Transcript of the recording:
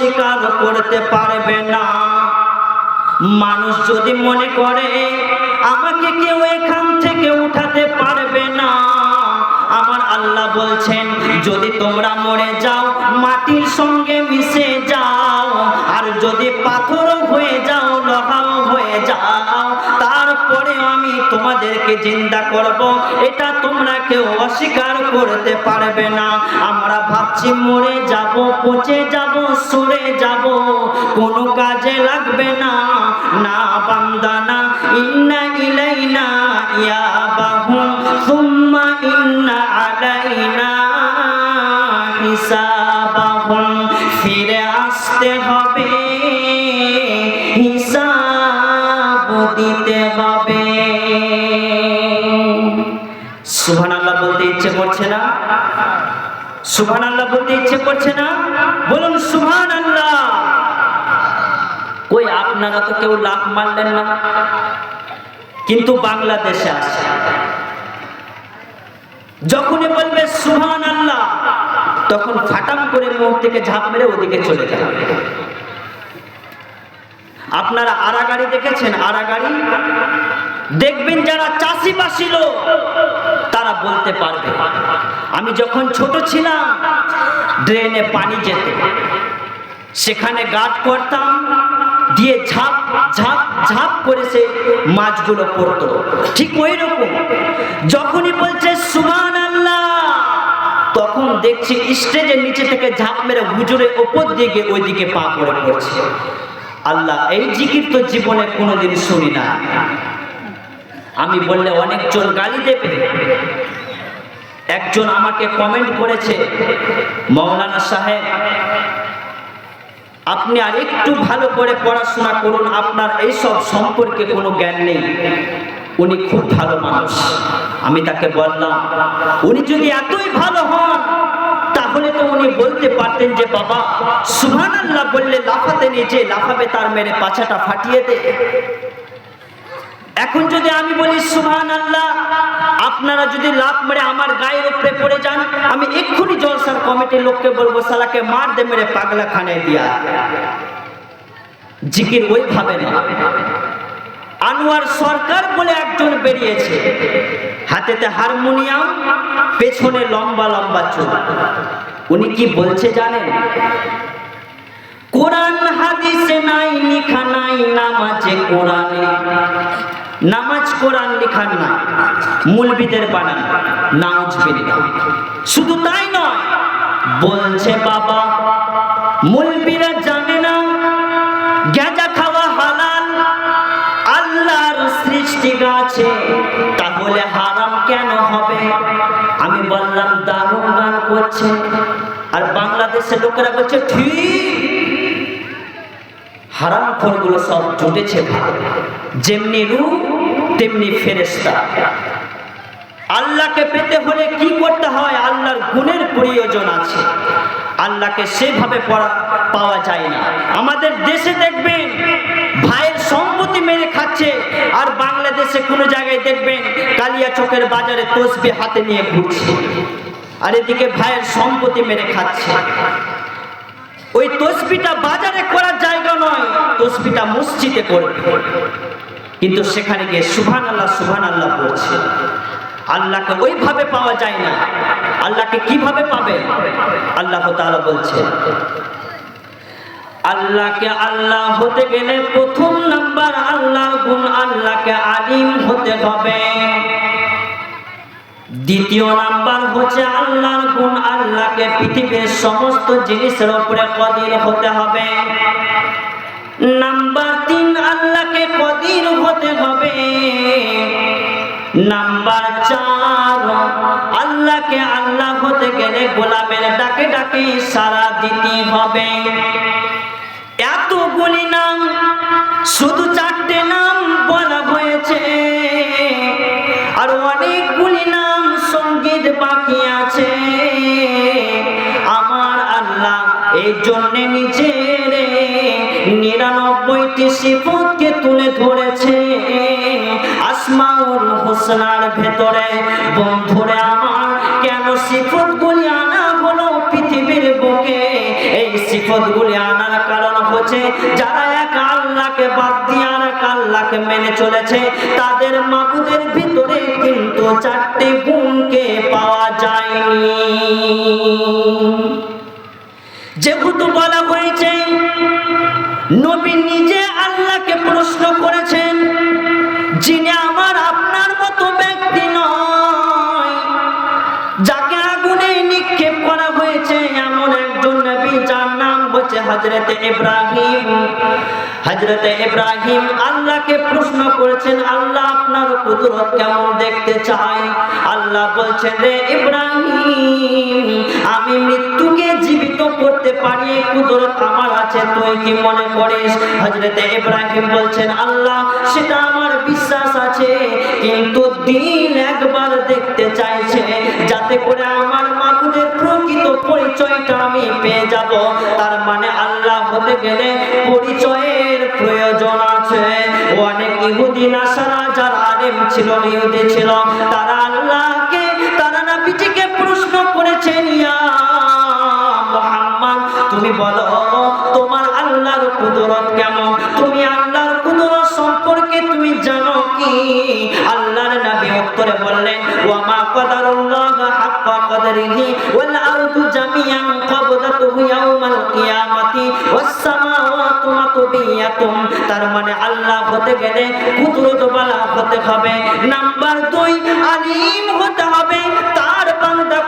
অস্বীকার করতে পারবে না। মানুষ যদি মনে করে আমাকে কেউ এখান থেকে উঠাতে পারবে না, আমার আল্লাহ বলছেন যদি তোমরা মরে যাও মাটির সঙ্গে মিশে যাও, আর যদি পাথরও হয়ে যাও লোহাও হয়ে যাও, তারপরে আমি তোমাদেরকে জিন্দা করব, এটা তোমরা কেউ অস্বীকার করতে পারবে না। আমরা ভাবছি মরে যাব, পচে যাব, সরে যাব, কোনো কাজে লাগবে না। না বান্দানা ইন্না ইলাইনা ইয়াবাহুম সুম্মা ইন্না আলাইনা হিসাবাহুম, ফিরে আসতে হবে, হিসাব দিতে হবে। সুবহানাল্লাহ বলতে ইচ্ছে করছে না? সুবহানাল্লাহ বলতে ইচ্ছে করছে না? বলুন সুবহানাল্লাহ। কই আপনারা তো কেউ লাফ মারলেন না, কিন্তু বাংলাদেশে আসে যখনই বলবে সুবহানাল্লাহ তখন ফাটাম করে মুখ থেকে ঝাঁপ মেরে ওদিকে চলে যাবে। আপনারা আড়াগাড়ি দেখেছেন? আড়াগাড়ি দেখবেন যারা চাষিবাসী লোক তারা বলতে পারবে, আমি যখন ছোট ছিলাম ড্রেনে পানি যেত, সেখানে গার্ড করতাম, দিয়ে ঝাঁপ ঝাঁপ ঝাঁপ করে সে মাছগুলো পড়তো। ঠিক ওই রকম যখনই বলছে সুবহানাল্লাহ তখন দেখছি স্টেজের নিচে থেকে ঝাঁপ মেরে হুজুরের ওপর দিকে ওইদিকে পা করে পড়ছে। আল্লাহ, এই জিকির তো জীবনে কোনোদিন শুনি না। আমি বললে অনেকজন গালি দেবে। একজন আমাকে কমেন্ট করেছে, মাওলানা সাহেব আপনি আর একটু ভালো করে পড়াশোনা করুন, আপনার এইসব সম্পর্কে কোনো জ্ঞান নেই। উনি খুব ভালো মানুষ। আমি তাকে বললাম, উনি যদি এতই ভালো হন তাহলে তো উনি বলতে পারতেন যে বাবা সুবহানাল্লাহ বললে লাফাতে নিচে লাফাবে, তার মেরে পাছাটা ফাটিয়ে দে। এখন যদি আমি বলি সুবহানাল্লাহ, আপনারা যদি লাফ মেরে আমার গায়ের উপরে পড়ে যান, আমি এক্ষুনি জলসার কমিটির লোককে বলবো সালাকে মার দে মেরে পাগলা খানায় দিয়া। জিকির ওইভাবে না। আনোয়ার সরকার বলে একজন বেরিয়েছে, হাতেতে হারমোনিয়াম, পেছনে লম্বা লম্বা চুল। উনি কি বলছে জানেন? কোরআন হাদিসে নাই লেখা নাই নামাজে কোরআনে, নামাজ কোরআন লেখার না, মুলবিদের বানান, নাউজুবিল্লাহ। শুধু তাই নয়, বলছে বাবা মুলবিরা জানে না গাঁজা খাওয়া হালাল, আল্লাহর সৃষ্টি গাছে, তাহলে হারাম কেন হবে? আমি বললাম দারুণ গান করছে। আর বাংলাদেশের লোকেরা বলছে ঠিক, হারামখোরগুলো সব জুটেছে ভালো, যেমনি রূহ তেমনি ফেরেশতা। আল্লাহকে পেতে হলে কি করতে হয়? আল্লাহর গুণের প্রয়োজন আছে, আল্লাহকে সেভাবে পাওয়া যায় না। আমাদের দেশে দেখবেন ভাইয়ের সম্পত্তি মেরে খাচ্ছে, আর বাংলাদেশে কোনো জায়গায় দেখবেন কালিয়া চকের বাজারে তসবিহ হাতে নিয়ে ঘুরছে, আর এদিকে ভাইয়ের সম্পত্তি মেরে খাচ্ছে। ওই তসবিহটা বাজারে করার জায়গা নয়, তসবিহটা মসজিদে করবে, কিন্তু সেখানে গিয়ে সুবহানাল্লাহ সুবহানাল্লাহ বলছে। আল্লাহকে ওইভাবে পাওয়া যায় না। আল্লাহকে কিভাবে পাবে? আল্লাহ তাআলা বলছে, আল্লাহকে আল্লাহ হতে গেলে প্রথম নাম্বার আল্লাহর গুণ, আল্লাহকে আলিম হতে হবে। দ্বিতীয় নাম্বার হচ্ছে আল্লাহর গুণ, আল্লাহকে পৃথিবীর সমস্ত জিনিসের উপরে কদির হতে হবে। নাম্বার 3 আল্লাহকে কদির হতে হবে। নাম্বার 4 আল্লাহকে আল্লাহ হতে গেলে গোলামের ডাকে ডাকে সাড়া দিতে হবে। এতগুলি নাম, শুধু 4টে নাম বলা হয়েছে, আর অনেকগুলি নাম সঙ্গীত বাকি আছে। আমার আল্লাহ এই জন্য নিজের 99টি সিফতকে তুলে ধরেছে আসমাউল হুসনার ভেতরে। বন্ধুরে আমার, কেন সিফতগুলি আনা হলো পৃথিবীর বুকে। এই সিফতগুলি আনার কারণ হচ্ছে যারা এক আল্লাহকে বাদ দিয়ে আর এক আল্লাহকে মেনে চলেছে, তাদের মাবুদের ভিতরে কিন্তু চারটি গুণকে পাওয়া যায়নি। যেহেতু বলা হয়েছে নবী নিজে আল্লাহকে প্রশ্ন করেছেন, যিনি আমার আপনার মতো ব্যক্তি নয়, যাকে আগুনে নিক্ষেপ করা হয়েছে, এমন একজন নবী যার নাম হচ্ছে হযরত ইব্রাহিম। হযরত ইব্রাহিম আল্লাহকে প্রশ্ন করেছেন, আল্লাহ আপনার কুদরত কেমন দেখতে চাই। আল্লাহ বলছেন, রে ইব্রাহিম, আমি মৃত্যুকে জীবিত করতে পারি, এই কুদরত আমার আছে, তুই কি মনে করিস? হযরত ইব্রাহিম বলছেন, আল্লাহ সেটা আমার বিশ্বাস আছে, কিন্তু দিন একবার দেখতে চাইছে, যাতে করে আমার মাবুদের প্রকৃত পরিচয়টা আমি পেয়ে যাব। তার মানে আল্লাহ হতে গেলে পরিচয়ের প্রয়োজন আছে। অনেক ইহুদি নাসারা যারা আলেম ছিল, ইহুদি ছিল, তারা আল্লাহকে, তারা নবীজিকে প্রশ্ন করেছেন, ইয়া মুহাম্মদ, তুমি বলো তোমার আল্লাহর কুদরত কেমন, তুমি আল্লাহর কুদরত সম্পর্কে তুমি জানো কি? আল্লাহর নবী উত্তরে বললেন, ওয়া মা কদারুল্লাহ হাক্কা কদরিহি ওয়াল আরদু জামিআন কবদাতুহু ইয়াওমাল কিয়ামাতি ওয়াস সামাওয়াতু মাতবিয়াতুন। তার মানে আল্লাহ হতে গেলে কুদরত ওয়ালা হতে হবে। নাম্বার 2, আলিম হতে হবে। তার বান্দা